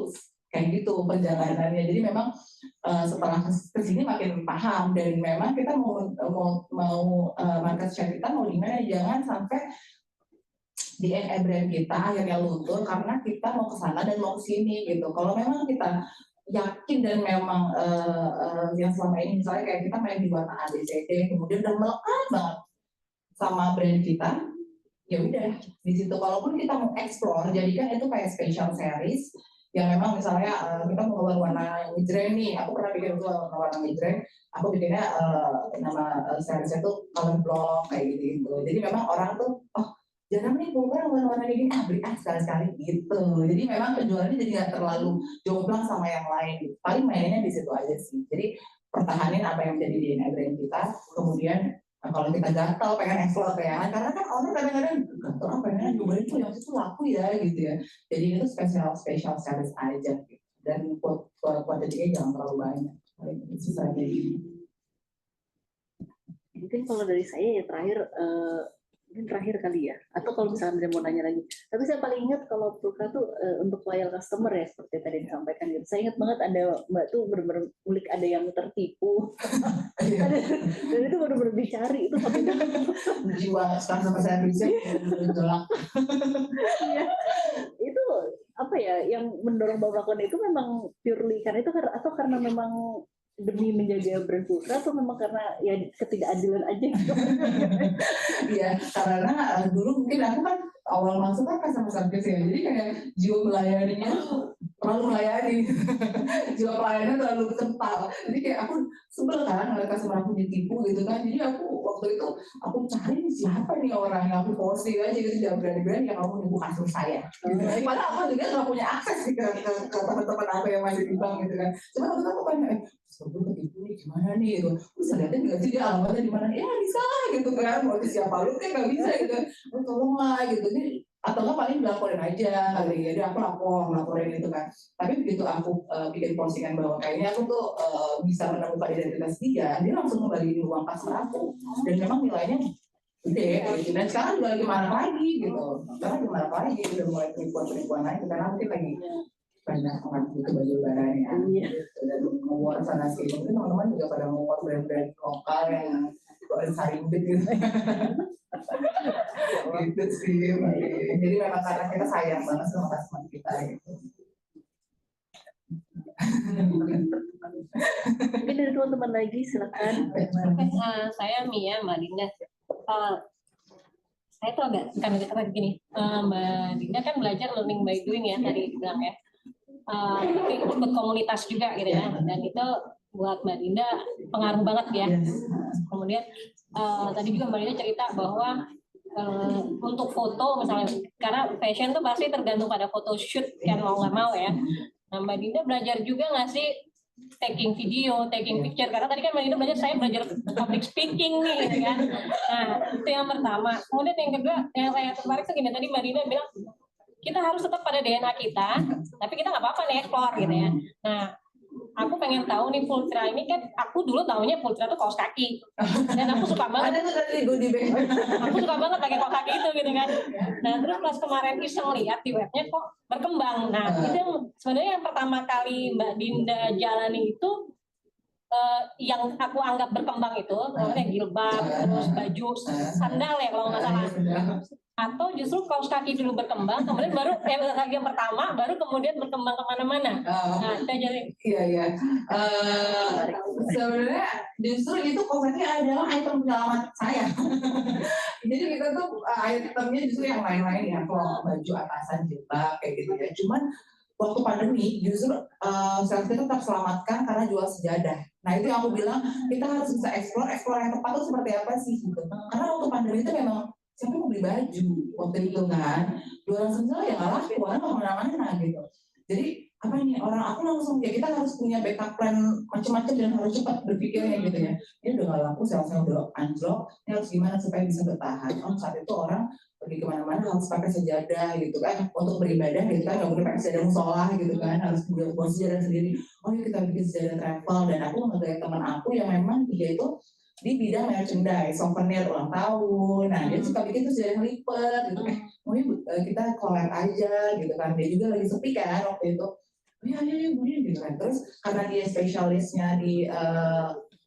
kayak gitu perjalanannya. Jadi memang setelah kesini makin paham dan memang kita mau market share kita mau di mana, jangan sampai DNA brand kita akhirnya luntur karena kita mau ke sana dan mau ke sini gitu. Kalau memang kita yakin dan memang yang selama ini misalnya kayak kita main di warna ABCD kemudian udah melekat banget sama brand kita, ya udah di situ. Kalaupun kita mau explore, jadikan itu kayak special series yang memang misalnya kita mau keluar warna ngejreng nih, aku pernah bikin itu warna ngejreng, aku bikinnya nama seriesnya tuh color block kayak gitu. Jadi memang orang tuh jangan nih keluar warna-warna ini, beli sekali-sekali gitu. Jadi memang penjualannya jadi nggak terlalu jomplang sama yang lain. Paling mainnya di situ aja sih. Jadi pertahanin apa yang menjadi DNA brand kita. Kemudian kalau kita gatal pengen explore ya, karena kan orang kadang-kadang gatal pengen cobain tuh yang itu laku ya gitu ya. Jadi itu special service aja gitu. Dan kuantitasnya jangan terlalu banyak. Itu saja. Mungkin kalau dari saya ya terakhir mungkin terakhir kali ya, atau kalau misalnya ada mau nanya lagi, tapi saya paling ingat kalau Pulkra tuh untuk loyal customer ya seperti tadi disampaikan gitu. Saya ingat banget ada Mbak tuh benar-benar ulik ada yang tertipu, ada, dan itu benar-benar dicari itu sampai jiwa customer service-nya gelap. Itu apa ya yang mendorong Mbak melakukan itu memang purely karena itu atau karena memang demi menjaga brand Pulkra atau memang karena ya ketidakadilan aja gitu? Iya, karena dulu mungkin aku kan awal masuk kan customer service ya, jadi kayak jiwa melayaninya terlalu melayani, jiwa pelayannya terlalu kental. Jadi kayak aku sebel kan ngeliat customer aku ditipu gitu kan. Jadi aku waktu itu aku cari siapa nih orang yang aku posting aja gitu, jangan berani-berani yang kamu nipu kasus saya. Padahal aku juga nggak punya akses ke teman-teman aku yang masih di bank gitu kan. Cuma waktu itu aku tanya, sebelum ketipu nih gimana nih gitu. Terus lihatin nggak sih dia alamatnya di mana? Ya bisa gitu kan. Mau ke siapa lu kan nggak bisa gitu. Oh, tolonglah gitu. Jadi atau nggak paling laporin aja kali ya, jadi aku laporin itu kan. Tapi begitu aku bikin postingan bahwa kayaknya aku tuh bisa menemukan identitas dia langsung kembaliin uang customer aku dan memang nilainya gede gitu. Dan sekarang juga lagi marak lagi gitu, sekarang lagi marak lagi udah mulai penipuan lagi karena mungkin lagi banyak orang itu baju lebaran ya, dan ngewar sana sini. Mungkin teman-teman juga pada ngewar brand-brand lokal yang sarimbit gitu. Gitu sih. Jadi memang karena kita sayang banget sama customer kita gitu. Mungkin dari teman-teman lagi silakan. Saya Mia, Mbak Dinda. Saya tuh agak gini. Mbak Dinda kan belajar learning by doing ya tadi dibilang ya. Tapi ikut komunitas juga gitu ya. Dan itu buat Mbak Dinda pengaruh banget ya. Kemudian tadi juga Mbak Dinda cerita bahwa untuk foto misalnya, karena fashion tuh pasti tergantung pada foto shoot kan mau nggak mau ya. Nah Mbak Dinda belajar juga nggak sih taking video, taking picture? Karena tadi kan Mbak Dinda belajar, saya belajar public speaking nih gitu kan. Nah itu yang pertama. Kemudian yang kedua yang saya tertarik tuh gini, tadi Mbak Dinda bilang kita harus tetap pada DNA kita, tapi kita nggak apa-apa nih explore gitu ya. Nah aku pengen tahu nih Pulkra ini kan, aku dulu taunya Pulkra tuh kaos kaki dan aku suka banget. Aku suka banget pakai kaos kaki itu gitu kan. Nah terus pas kemarin iseng lihat di webnya kok berkembang. Nah itu sebenarnya yang pertama kali Mbak Dinda jalani itu yang aku anggap berkembang itu, kayak jilbab, terus baju, sandal ya kalau nggak salah. Atau justru kaos kaki dulu berkembang, kemudian baru kaki yang pertama, baru kemudian berkembang kemana-mana. Nah, kita jadi. Iya. Sebenarnya justru itu kaos kaki adalah item penyelamat saya. Jadi kita tuh itemnya justru yang lain-lain ya, kalau baju atasan jilbab kayak gitu ya. Cuman waktu pandemi justru sales kita tetap selamatkan karena jual sejadah. Nah itu yang aku bilang, kita harus bisa explore yang tepat itu seperti apa sih gitu. Karena waktu pandemi itu memang siapa mau beli baju waktu itu kan, jualan sendal ya nggak laku, orang nggak kemana-mana gitu. Jadi apa ini orang aku langsung ya kita harus punya backup plan macam-macam dan harus cepat berpikirnya gitu ya. Ini udah nggak laku, salesnya udah anjlok, ini harus gimana supaya bisa bertahan. Saat itu orang pergi kemana-mana harus pakai sejadah gitu kan, untuk beribadah gitu kan, nggak boleh pakai sejadah musola gitu kan, harus buat sejadah sendiri. Oh ya kita bikin sejadah travel, dan aku ngegaya teman aku yang memang dia itu di bidang merchandise, souvenir ulang tahun. Nah dia suka bikin tuh sejadah lipat gitu kan. Oh ya kita collab aja gitu kan, dia juga lagi sepi kan waktu itu. Iya gitu kan. Terus karena dia spesialisnya di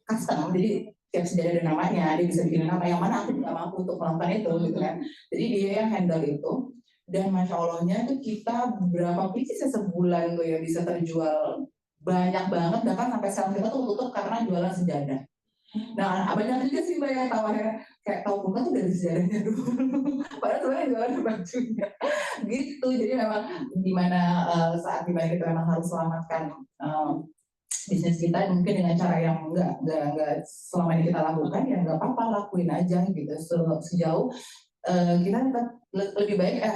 custom, jadi tiap sejadah ada namanya, dia bisa bikin nama yang mana aku nggak mampu untuk melakukan itu gitu kan. Jadi dia yang handle itu. Dan masya Allahnya tuh kita berapa pieces sebulan tuh ya bisa terjual banyak banget, bahkan sampai sel kita tuh tutup karena jualan sejadah. Nah, banyak juga sih Mbak yang tawarnya kayak tahu buka tuh dari sejadahnya dulu. Padahal sebenarnya jualan bajunya. Gitu. Jadi memang saat dimana kita memang harus selamatkan bisnis kita mungkin dengan cara yang nggak selama ini kita lakukan, ya nggak apa-apa, lakuin aja gitu. Sejauh kita tetap lebih baik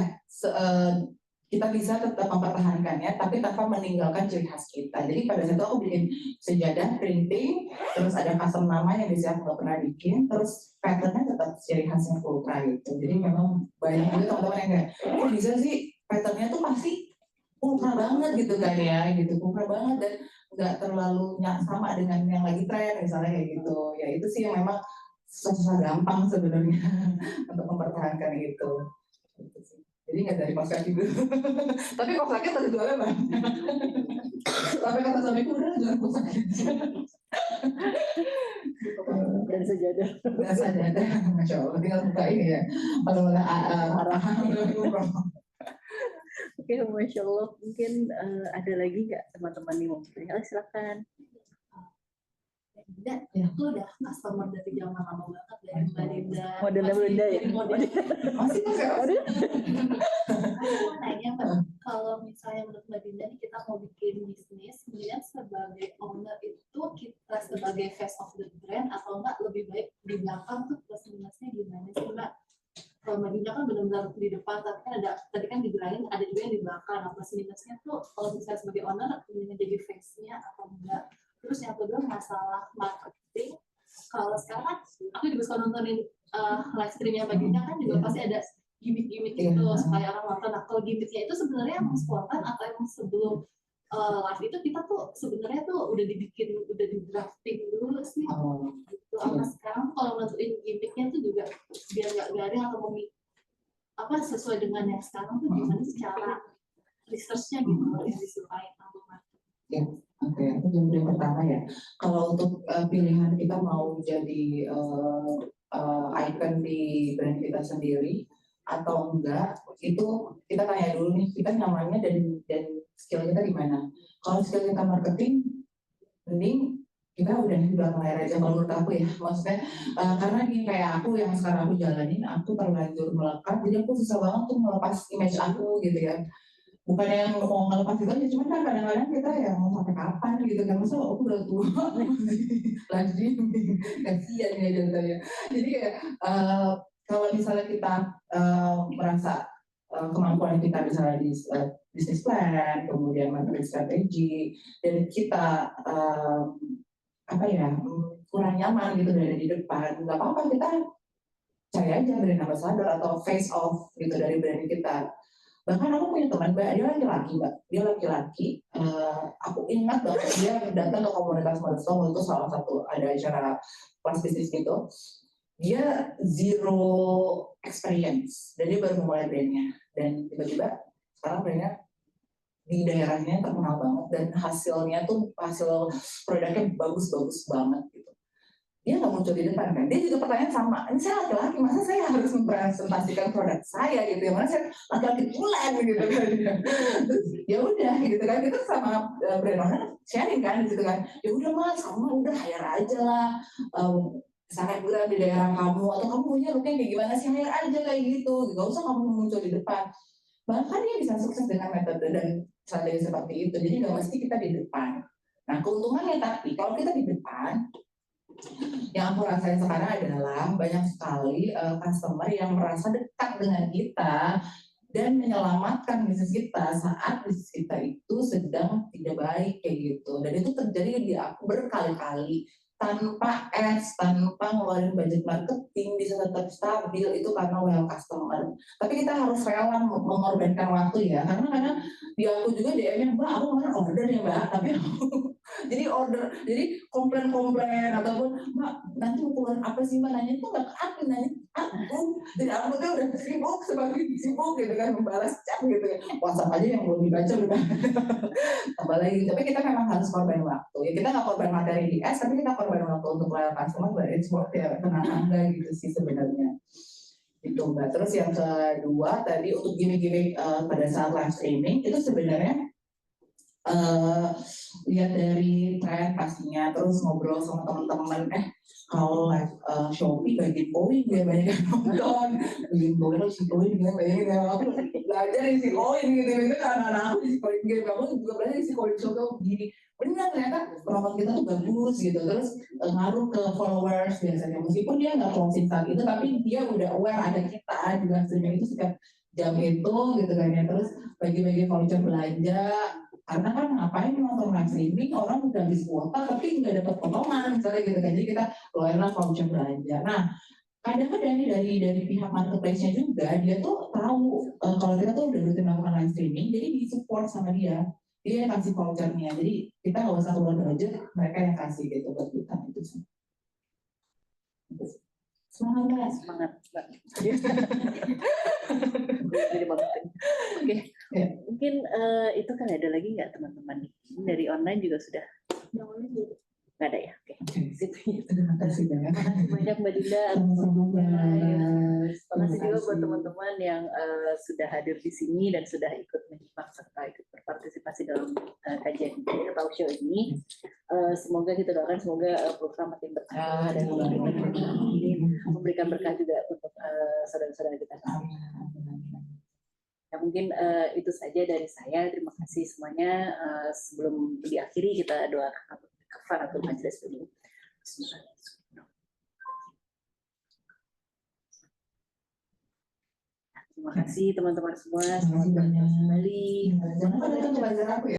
kita bisa tetap mempertahankannya, tapi tanpa meninggalkan ciri khas kita. Jadi pada saat itu aku bikin sejadah printing, terus ada custom nama yang biasanya aku nggak pernah bikin, terus patternnya tetap ciri khasnya Fulcra gitu. Jadi memang banyak juga teman-teman yang kayak, kok bisa sih patternnya tuh pasti Fulcra banget gitu kan ya, gitu Fulcra banget dan nggak terlalu sama dengan yang lagi tren misalnya kayak gitu. Ya itu sih yang memang susah gampang sebenarnya untuk mempertahankan itu. Gitu sih. Jadi nggak dari kaos kaki dulu. Tapi kaos kaki terjualnya banyak. Sampai kata suamiku udah jual kaos kaki. Dan sejadah. Dan sejadah, masya Allah. Tinggal buka ini ya. Malah arahan. Oke, masya Allah. Mungkin ada lagi nggak teman-teman yang mau bertanya? Silakan. Dinda, aku udah customer dari zaman lama banget dari Mbak Dinda. Modelnya Bunda ya? Masih Waduh. Aku mau nanya Mbak, kalau misalnya menurut Mbak Dinda nih kita mau bikin bisnis, kemudian sebagai owner itu kita sebagai face of the brand atau enggak lebih baik di belakang tuh plus minusnya gimana sih Mbak? Kalau Mbak Dinda kan benar-benar di depan, tapi kan tadi kan dibilangin ada juga yang di belakang. Nah, plus minusnya tuh kalau misalnya sebagai owner ingin jadi face-nya atau enggak. Terus yang kedua masalah marketing. Kalau sekarang kan aku juga suka nontonin live streamnya Mbak Dinda kan juga pasti ada gimmick-gimmick gitu supaya orang nonton. Nah, kalau gimmicknya itu sebenarnya emang spontan atau emang sebelum live itu kita tuh sebenarnya tuh udah dibikin, udah di drafting dulu sih. Gitu. Sama sekarang kalau nentuin gimmicknya tuh juga biar nggak garing atau sesuai dengan yang sekarang tuh gimana sih cara researchnya gitu yang disukai sama marketing. Oke, aku jawab yang pertama ya. Kalau untuk pilihan kita mau jadi icon di brand kita sendiri atau enggak, itu kita tanya dulu nih, kita nyamannya dan skill kita di mana. Kalau skill kita marketing, mending kita udah di belakang layar aja kalau menurut aku ya. Maksudnya karena gini, kayak aku yang sekarang aku jalanin, aku terlanjur melekat, jadi aku susah banget tuh melepas image aku gitu ya. Bukan yang mau ngelepas itu aja, cuman kan kadang-kadang kita ya mau sampai kapan gitu kan, masa aku udah tua lagi kasihan ya jadinya. Jadi kayak kalau misalnya kita merasa kemampuan kita misalnya di bisnis plan, kemudian marketing strategi, dan kita kurang nyaman gitu dari di depan, nggak apa-apa, kita cari aja brand ambassador atau face off gitu dari brand kita. Bahkan aku punya teman Mbak, dia laki-laki, aku ingat banget dia datang ke komunitas Modestong itu salah satu ada acara kelas bisnis gitu. Dia zero experience dan dia baru memulai brandnya, dan tiba-tiba sekarang brandnya di daerahnya terkenal banget dan hasil produknya bagus-bagus banget gitu. Dia nggak muncul di depan kan, dia juga pertanyaan sama, ini saya laki-laki, masa saya harus mempresentasikan produk saya gitu ya, mana saya laki-laki tulen gitu kan. Terus ya udah gitu kan, kita sama brand owner sharing kan gitu kan, ya udah mas, kamu udah hire aja lah selebgram di daerah kamu, atau kamu punya looknya kayak gimana sih, hire aja kayak gitu, gak usah kamu muncul di depan. Bahkan dia bisa sukses dengan metode dan strategi seperti itu, jadi nggak mesti kita di depan. Nah keuntungannya tapi kalau kita di depan, yang aku rasain sekarang adalah banyak sekali customer yang merasa dekat dengan kita dan menyelamatkan bisnis kita saat bisnis kita itu sedang tidak baik kayak gitu. Dan itu terjadi di aku berkali-kali tanpa ads, tanpa ngeluarin budget marketing bisa tetap stabil, itu karena well customer. Tapi kita harus rela mengorbankan waktu ya, karena kadang di aku juga DM-nya, mbak aku kemarin order ya mbak, tapi jadi komplain ataupun mbak nanti mau keluar apa sih mbak, nanya itu nggak ke aku, nanya aku, jadi aku tuh udah sibuk gitu kan membalas chat gitu kan, WhatsApp aja yang belum dibaca udah tambah lagi. Tapi kita memang harus korban waktu ya, kita nggak korban materi di S tapi kita korban waktu untuk loyal customer, berarti sport ya tenang anda gitu sih sebenarnya itu mbak. Terus yang kedua tadi untuk gimmick-gimmick pada saat live streaming itu sebenarnya lihat dari tren pastinya, terus ngobrol sama teman-teman, kalau live Shopee bagi poin ya banyak yang nonton, bagi poin lo si poin gimana banyak yang aku belajar isi poin gitu itu karena anak aku isi poin game, kamu juga belajar isi poin Shopee begini, benar ternyata penonton kita tuh bagus gitu, terus ngaruh ke followers biasanya, meskipun dia nggak closing saat itu tapi dia udah aware ada kita di live streaming itu setiap jam itu gitu kan ya. Terus bagi-bagi voucher belanja, karena kan ngapain nonton live streaming orang udah habis kuota tapi nggak dapat potongan misalnya gitu kan, jadi kita keluarin voucher belanja. Nah kadang-kadang dari pihak marketplace-nya juga dia tuh tahu kalau kita tuh udah rutin melakukan live streaming, jadi di support sama dia yang kasih vouchernya, jadi kita nggak usah keluar budget, mereka yang kasih gitu buat kita itu sih. Semangat Semangat mbak. Oke, mungkin itu kan ada lagi nggak teman-teman dari online juga sudah nggak ada ya? Oke, terima kasih banyak. banyak Mbak Dinda. Terima kasih juga buat teman-teman yang sudah hadir di sini dan sudah ikut menyimak serta ikut berpartisipasi dalam kajian talk show ini. Semoga kita doakan semoga program makin berkah dan memberikan berkah juga untuk saudara-saudara kita. Ya, mungkin itu saja dari saya. Terima kasih semuanya. Sebelum diakhiri kita doa kafaratul majelis dulu. Terima kasih teman-teman semua. Selamat kembali. Jangan lupa belajar aku ya.